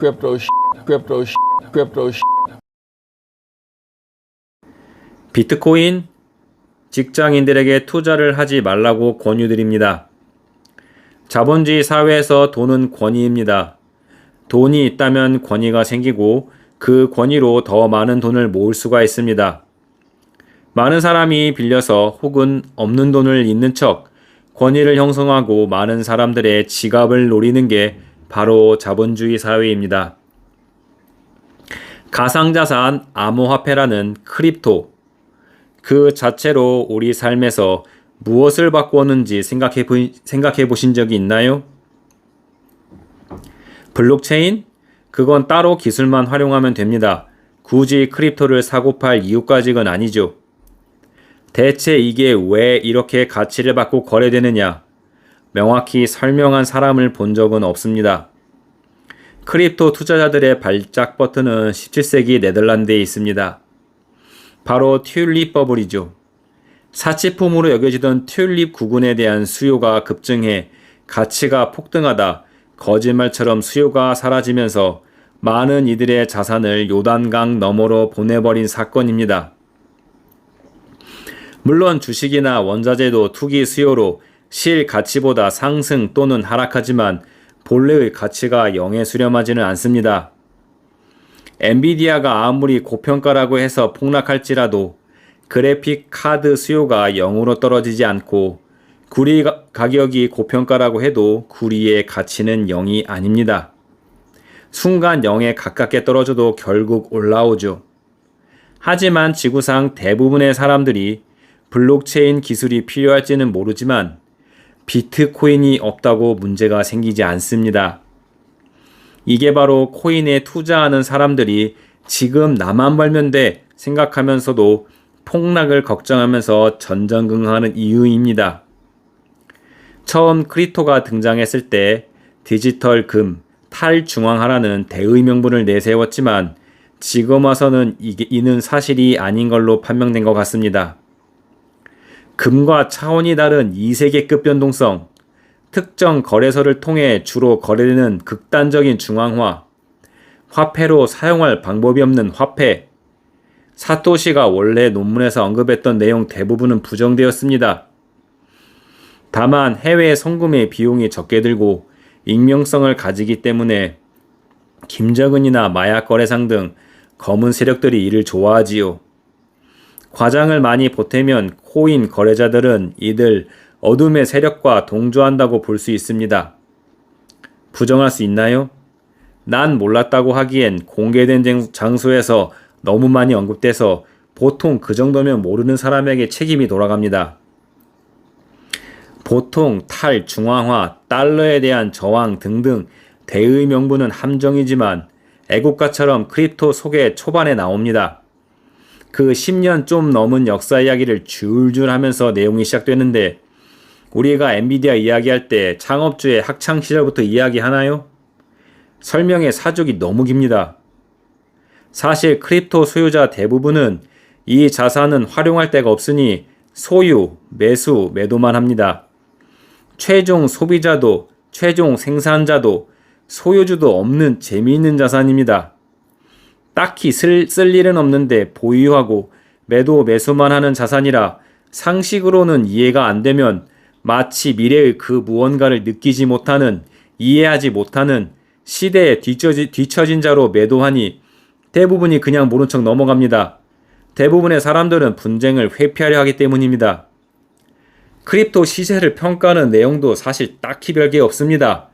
crypto crypto crypto. 비트코인? 직장인들에게 투자를 하지 말라고 권유드립니다. 자본주의 사회에서 돈은 권위입니다. 돈이 있다면 권위가 생기고 그 권위로 더 많은 돈을 모을 수가 있습니다. 많은 사람이 빌려서 혹은 없는 돈을 있는 척 권위를 형성하고 많은 사람들의 지갑을 노리는 게 바로 자본주의 사회입니다. 가상자산 암호화폐라는 크립토, 그 자체로 우리 삶에서 무엇을 바꾸었는지 생각해 보신 적이 있나요? 블록체인? 그건 따로 기술만 활용하면 됩니다. 굳이 크립토를 사고 팔 이유까지는 아니죠. 대체 이게 왜 이렇게 가치를 받고 거래되느냐? 명확히 설명한 사람을 본 적은 없습니다. 크립토 투자자들의 발작 버튼은 17세기 네덜란드에 있습니다. 바로 튤립 버블이죠. 사치품으로 여겨지던 튤립 구근에 대한 수요가 급증해 가치가 폭등하다 거짓말처럼 수요가 사라지면서 많은 이들의 자산을 요단강 너머로 보내버린 사건입니다. 물론 주식이나 원자재도 투기 수요로 실 가치보다 상승 또는 하락하지만 본래의 가치가 0에 수렴하지는 않습니다. 엔비디아가 아무리 고평가라고 해서 폭락할지라도 그래픽 카드 수요가 0으로 떨어지지 않고 구리 가격이 고평가라고 해도 구리의 가치는 0이 아닙니다. 순간 0에 가깝게 떨어져도 결국 올라오죠. 하지만 지구상 대부분의 사람들이 블록체인 기술이 필요할지는 모르지만 비트코인이 없다고 문제가 생기지 않습니다. 이게 바로 코인에 투자하는 사람들이 지금 나만 벌면 돼 생각하면서도 폭락을 걱정하면서 전전긍긍하는 이유입니다. 처음 크립토가 등장했을 때 디지털 금, 탈중앙화라는 대의 명분을 내세웠지만 지금 와서는 이는 사실이 아닌 걸로 판명된 것 같습니다. 금과 차원이 다른 2세계급 변동성, 특정 거래소를 통해 주로 거래되는 극단적인 중앙화, 화폐로 사용할 방법이 없는 화폐, 사토시가 원래 논문에서 언급했던 내용 대부분은 부정되었습니다. 다만 해외 송금의 비용이 적게 들고 익명성을 가지기 때문에 김정은이나 마약 거래상 등 검은 세력들이 이를 좋아하지요. 과장을 많이 보태면 코인 거래자들은 이들 어둠의 세력과 동조한다고 볼 수 있습니다. 부정할 수 있나요? 난 몰랐다고 하기엔 공개된 장소에서 너무 많이 언급돼서 보통 그 정도면 모르는 사람에게 책임이 돌아갑니다. 보통 탈중앙화, 달러에 대한 저항 등등 대의 명분은 함정이지만 애국가처럼 크립토 소개 초반에 나옵니다. 그 10년 좀 넘은 역사 이야기를 줄줄 하면서 내용이 시작되는데 우리가 엔비디아 이야기할 때 창업주의 학창시절부터 이야기하나요? 설명의 사족이 너무 깁니다. 사실 크립토 소유자 대부분은 이 자산은 활용할 데가 없으니 소유, 매수, 매도만 합니다. 최종 소비자도, 최종 생산자도, 소유주도 없는 재미있는 자산입니다. 딱히 쓸 일은 없는데 보유하고 매도 매수만 하는 자산이라 상식으로는 이해가 안 되면 마치 미래의 그 무언가를 느끼지 못하는, 이해하지 못하는 시대에 뒤처진 자로 매도하니 대부분이 그냥 모른 척 넘어갑니다. 대부분의 사람들은 분쟁을 회피하려 하기 때문입니다. 크립토 시세를 평가하는 내용도 사실 딱히 별게 없습니다.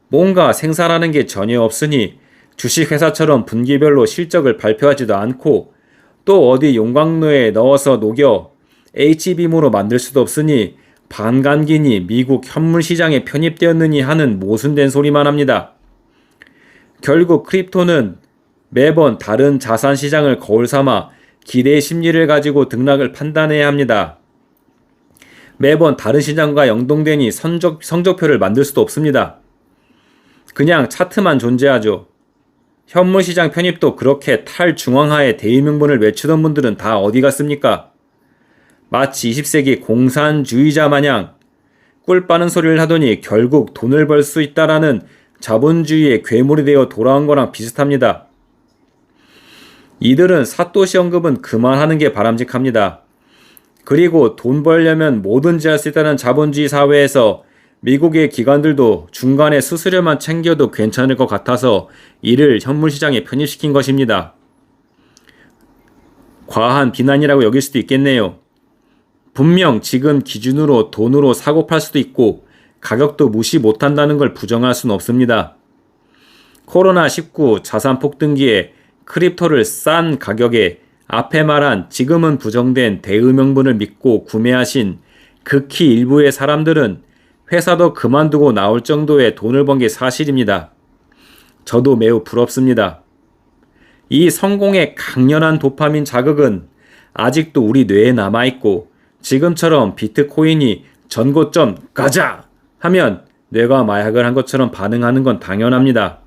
뭔가 생산하는 게 전혀 없으니 주식회사처럼 분기별로 실적을 발표하지도 않고 또 어디 용광로에 넣어서 녹여 H빔으로 만들 수도 없으니 반감기니 미국 현물시장에 편입되었느니 하는 모순된 소리만 합니다. 결국 크립토는 매번 다른 자산시장을 거울 삼아 기대 심리를 가지고 등락을 판단해야 합니다. 매번 다른 시장과 연동되니 성적표를 만들 수도 없습니다. 그냥 차트만 존재하죠. 현물시장 편입도 그렇게 탈중앙화의 대의명분을 외치던 분들은 다 어디 갔습니까? 마치 20세기 공산주의자 마냥 꿀 빠는 소리를 하더니 결국 돈을 벌 수 있다라는 자본주의의 괴물이 되어 돌아온 거랑 비슷합니다. 이들은 사토시 언급은 그만하는 게 바람직합니다. 그리고 돈 벌려면 뭐든지 할 수 있다는 자본주의 사회에서 미국의 기관들도 중간에 수수료만 챙겨도 괜찮을 것 같아서 이를 현물시장에 편입시킨 것입니다. 과한 비난이라고 여길 수도 있겠네요. 분명 지금 기준으로 돈으로 사고 팔 수도 있고 가격도 무시 못한다는 걸 부정할 수는 없습니다. 코로나19 자산 폭등기에 크립토를 싼 가격에 앞에 말한 지금은 부정된 대의명분을 믿고 구매하신 극히 일부의 사람들은 회사도 그만두고 나올 정도의 돈을 번 게 사실입니다. 저도 매우 부럽습니다. 이 성공의 강렬한 도파민 자극은 아직도 우리 뇌에 남아있고 지금처럼 비트코인이 전고점 가자 하면 뇌가 마약을 한 것처럼 반응하는 건 당연합니다.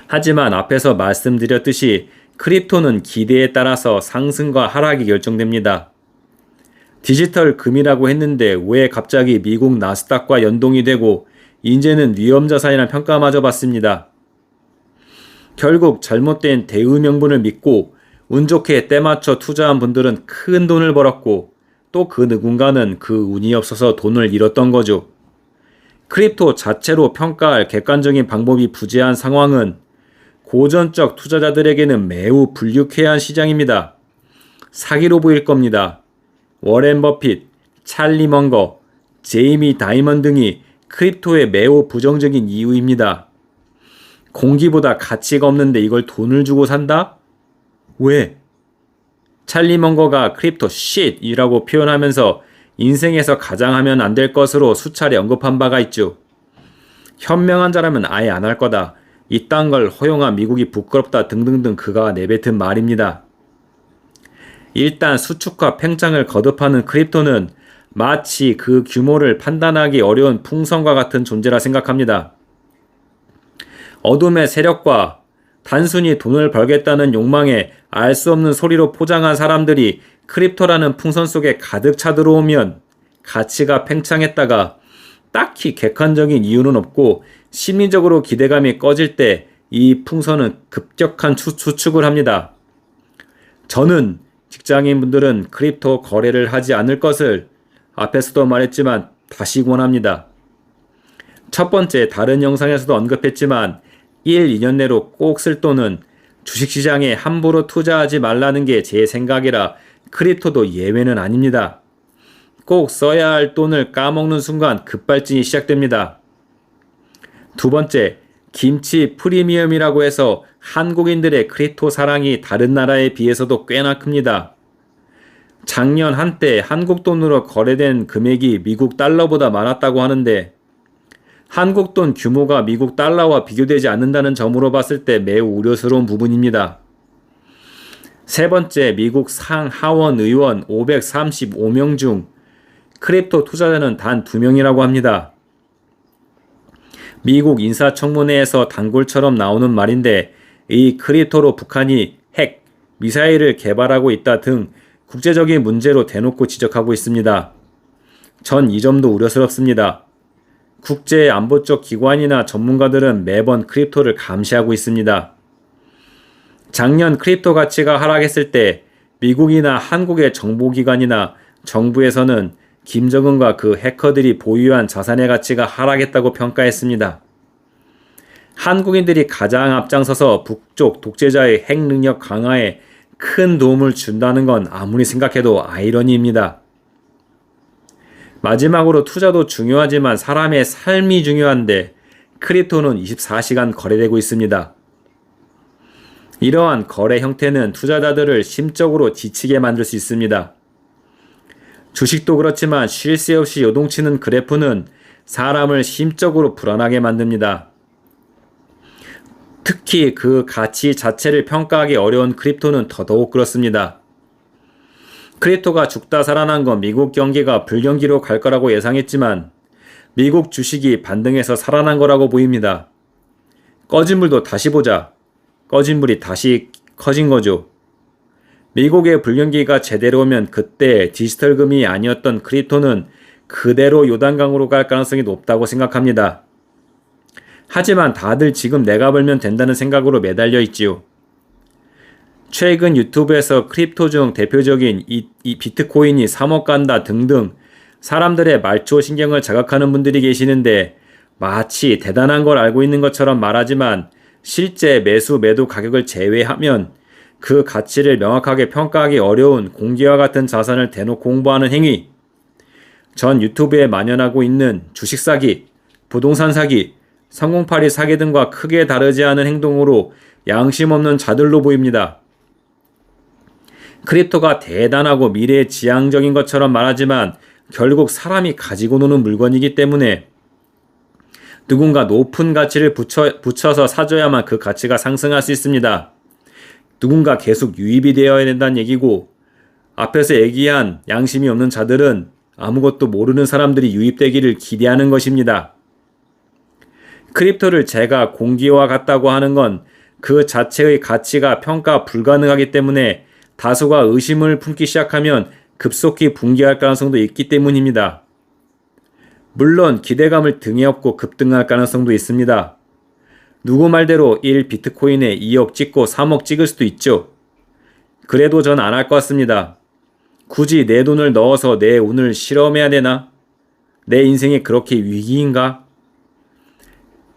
하지만 앞에서 말씀드렸듯이 크립토는 기대에 따라서 상승과 하락이 결정됩니다. 디지털 금이라고 했는데 왜 갑자기 미국 나스닥과 연동이 되고 이제는 위험자산이라는 평가마저 받습니다. 결국 잘못된 대의명분을 믿고 운 좋게 때맞춰 투자한 분들은 큰 돈을 벌었고 또 그 누군가는 그 운이 없어서 돈을 잃었던 거죠. 크립토 자체로 평가할 객관적인 방법이 부재한 상황은 고전적 투자자들에게는 매우 불유쾌한 시장입니다. 사기로 보일 겁니다. 워렌 버핏, 찰리 먼거, 제이미 다이먼 등이 크립토에 매우 부정적인 이유입니다. 공기보다 가치가 없는데 이걸 돈을 주고 산다? 왜? 찰리 먼거가 크립토 쉿이라고 표현하면서 인생에서 가장 하면 안 될 것으로 수차례 언급한 바가 있죠. 현명한 자라면 아예 안 할 거다. 이딴 걸 허용한 미국이 부끄럽다 등등등 그가 내뱉은 말입니다. 일단 수축과 팽창을 거듭하는 크립토는 마치 그 규모를 판단하기 어려운 풍선과 같은 존재라 생각합니다. 어둠의 세력과 단순히 돈을 벌겠다는 욕망에 알 수 없는 소리로 포장한 사람들이 크립토라는 풍선 속에 가득 차 들어오면 가치가 팽창했다가 딱히 객관적인 이유는 없고 심리적으로 기대감이 꺼질 때 이 풍선은 급격한 수축을 합니다. 저는 직장인분들은 크립토 거래를 하지 않을 것을 앞에서도 말했지만 다시 권합니다. 첫 번째, 다른 영상에서도 언급했지만 1, 2년 내로 꼭 쓸 돈은 주식시장에 함부로 투자하지 말라는 게 제 생각이라 크립토도 예외는 아닙니다. 꼭 써야 할 돈을 까먹는 순간 급발진이 시작됩니다. 두 번째, 김치 프리미엄이라고 해서 한국인들의 크립토 사랑이 다른 나라에 비해서도 꽤나 큽니다. 작년 한때 한국 돈으로 거래된 금액이 미국 달러보다 많았다고 하는데 한국 돈 규모가 미국 달러와 비교되지 않는다는 점으로 봤을 때 매우 우려스러운 부분입니다. 세 번째, 미국 상하원 의원 535명 중 크립토 투자자는 단 2명이라고 합니다. 미국 인사청문회에서 단골처럼 나오는 말인데 이 크립토로 북한이 핵, 미사일을 개발하고 있다 등 국제적인 문제로 대놓고 지적하고 있습니다. 전 이 점도 우려스럽습니다. 국제안보적 기관이나 전문가들은 매번 크립토를 감시하고 있습니다. 작년 크립토 가치가 하락했을 때 미국이나 한국의 정보기관이나 정부에서는 김정은과 그 해커들이 보유한 자산의 가치가 하락했다고 평가했습니다. 한국인들이 가장 앞장서서 북쪽 독재자의 핵 능력 강화에 큰 도움을 준다는 건 아무리 생각해도 아이러니입니다. 마지막으로 투자도 중요하지만 사람의 삶이 중요한데 크립토는 24시간 거래되고 있습니다. 이러한 거래 형태는 투자자들을 심적으로 지치게 만들 수 있습니다. 주식도 그렇지만 쉴 새 없이 요동치는 그래프는 사람을 심적으로 불안하게 만듭니다. 특히 그 가치 자체를 평가하기 어려운 크립토는 더더욱 그렇습니다. 크립토가 죽다 살아난 건 미국 경기가 불경기로 갈 거라고 예상했지만 미국 주식이 반등해서 살아난 거라고 보입니다. 꺼진 불도 다시 보자. 꺼진 불이 다시 커진 거죠. 미국의 불경기가 제대로 오면 그때 디지털금이 아니었던 크립토는 그대로 요단강으로 갈 가능성이 높다고 생각합니다. 하지만 다들 지금 내가 벌면 된다는 생각으로 매달려 있지요. 최근 유튜브에서 크립토 중 대표적인 이 비트코인이 3억 간다 등등 사람들의 말초 신경을 자극하는 분들이 계시는데 마치 대단한 걸 알고 있는 것처럼 말하지만 실제 매수 매도 가격을 제외하면 그 가치를 명확하게 평가하기 어려운 공기와 같은 자산을 대놓고 홍보하는 행위, 전 유튜브에 만연하고 있는 주식 사기, 부동산 사기, 3082 사기 등과 크게 다르지 않은 행동으로 양심 없는 자들로 보입니다. 크립토가 대단하고 미래지향적인 것처럼 말하지만 결국 사람이 가지고 노는 물건이기 때문에 누군가 높은 가치를 붙여서 사줘야만 그 가치가 상승할 수 있습니다. 누군가 계속 유입이 되어야 된다는 얘기고, 앞에서 얘기한 양심이 없는 자들은 아무것도 모르는 사람들이 유입되기를 기대하는 것입니다. 크립토를 제가 공기와 같다고 하는 건 그 자체의 가치가 평가 불가능하기 때문에 다수가 의심을 품기 시작하면 급속히 붕괴할 가능성도 있기 때문입니다. 물론 기대감을 등에 업고 급등할 가능성도 있습니다. 누구 말대로 1비트코인에 2억 찍고 3억 찍을 수도 있죠. 그래도 전 안 할 것 같습니다. 굳이 내 돈을 넣어서 내 운을 실험해야 되나? 내 인생이 그렇게 위기인가?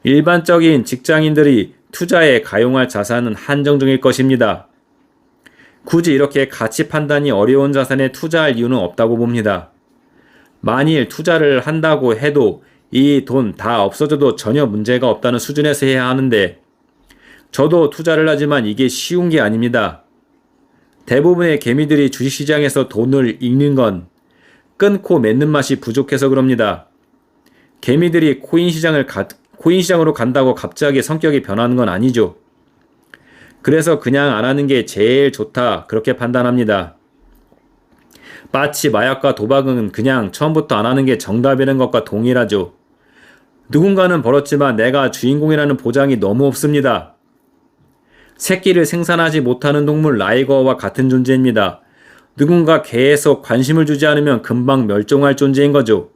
일반적인 직장인들이 투자에 가용할 자산은 한정적일 것입니다. 굳이 이렇게 가치 판단이 어려운 자산에 투자할 이유는 없다고 봅니다. 만일 투자를 한다고 해도 이 돈 다 없어져도 전혀 문제가 없다는 수준에서 해야 하는데, 저도 투자를 하지만 이게 쉬운 게 아닙니다. 대부분의 개미들이 주식시장에서 돈을 잃는 건 끊고 맺는 맛이 부족해서 그럽니다. 개미들이 코인시장으로 간다고 갑자기 성격이 변하는 건 아니죠. 그래서 그냥 안 하는 게 제일 좋다, 그렇게 판단합니다. 마치 마약과 도박은 그냥 처음부터 안 하는 게 정답이라는 것과 동일하죠. 누군가는 벌었지만 내가 주인공이라는 보장이 너무 없습니다. 새끼를 생산하지 못하는 동물 라이거와 같은 존재입니다. 누군가 계속 관심을 주지 않으면 금방 멸종할 존재인 거죠.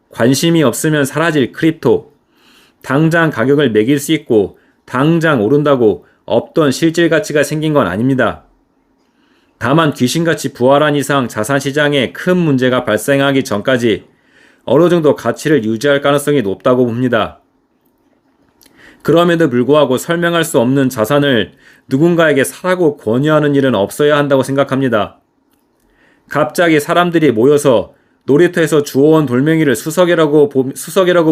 관심이 없으면 사라질 크립토. 당장 가격을 매길 수 있고 당장 오른다고 없던 실질 가치가 생긴 건 아닙니다. 다만 귀신같이 부활한 이상 자산시장에 큰 문제가 발생하기 전까지 어느 정도 가치를 유지할 가능성이 높다고 봅니다. 그럼에도 불구하고 설명할 수 없는 자산을 누군가에게 사라고 권유하는 일은 없어야 한다고 생각합니다. 갑자기 사람들이 모여서 놀이터에서 주워온 돌멩이를 수석이라고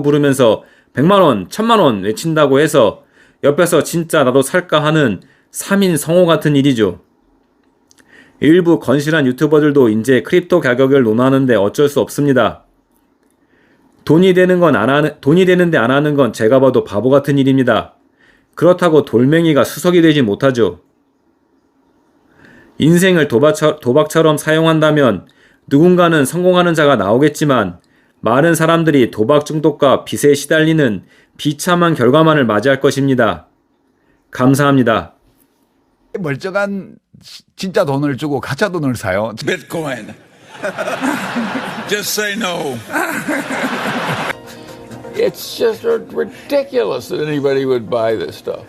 부르면서 100만원, 1000만원 외친다고 해서 옆에서 진짜 나도 살까 하는 3인 성호 같은 일이죠. 일부 건실한 유튜버들도 이제 크립토 가격을 논하는데 어쩔 수 없습니다. 돈이 되는데 안 하는 건 제가 봐도 바보 같은 일입니다. 그렇다고 돌멩이가 수석이 되지 못하죠. 인생을 도박처럼 사용한다면 누군가는 성공하는 자가 나오겠지만 많은 사람들이 도박 중독과 빚에 시달리는 비참한 결과만을 맞이할 것입니다. 감사합니다. 멀쩡한 진짜 돈을 주고 가짜 돈을 사요. Bitcoin. Just say no. It's just ridiculous that anybody would buy this stuff.